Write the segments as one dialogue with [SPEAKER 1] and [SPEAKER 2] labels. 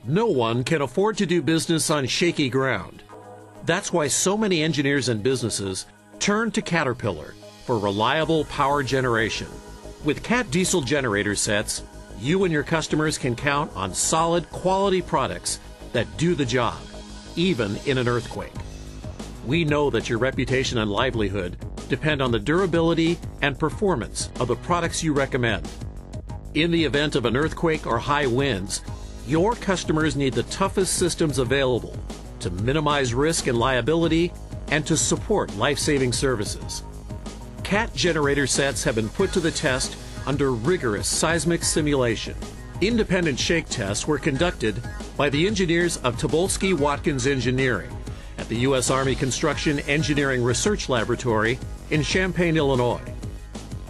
[SPEAKER 1] No one can afford to do business on shaky ground. That's why so many engineers and businesses turn to Caterpillar for reliable power generation. With Cat diesel generator sets, you and your customers can count on solid, quality products that do the job, even in an earthquake. We know that your reputation and livelihood depend on the durability and performance of the products you recommend. In the event of an earthquake or high winds, your customers need the toughest systems available to minimize risk and liability and to support life-saving services. Cat generator sets have been put to the test under rigorous seismic simulation. Independent shake tests were conducted by the engineers of Tobolsky Watkins Engineering at the U.S. Army Construction Engineering Research Laboratory in Champaign, Illinois.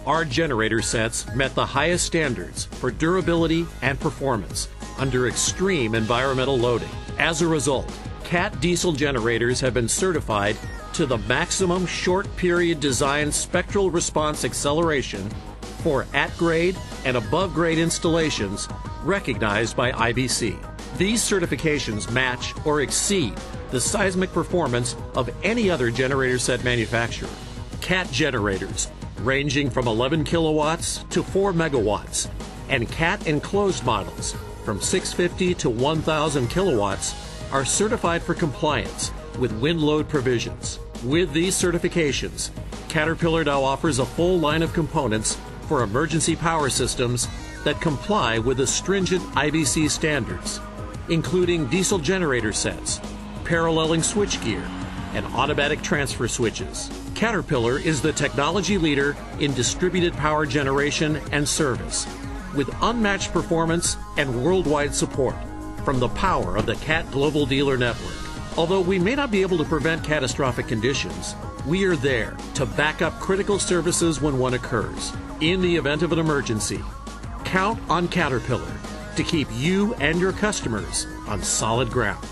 [SPEAKER 1] Our generator sets met the highest standards for durability and performance under extreme environmental loading. As a result, Cat diesel generators have been certified to the maximum short-period design spectral response acceleration for at-grade and above-grade installations recognized by IBC. These certifications match or exceed the seismic performance of any other generator set manufacturer. Cat generators ranging from 11 kilowatts to 4 megawatts, and Cat enclosed models from 650 to 1,000 kilowatts are certified for compliance with wind load provisions. With these certifications, Caterpillar now offers a full line of components for emergency power systems that comply with the stringent IBC standards, including diesel generator sets, paralleling switchgear, and automatic transfer switches. Caterpillar is the technology leader in distributed power generation and service, with unmatched performance and worldwide support from the power of the Cat Global Dealer Network. Although we may not be able to prevent catastrophic conditions, we are there to back up critical services when one occurs. In the event of an emergency, count on Caterpillar to keep you and your customers on solid ground.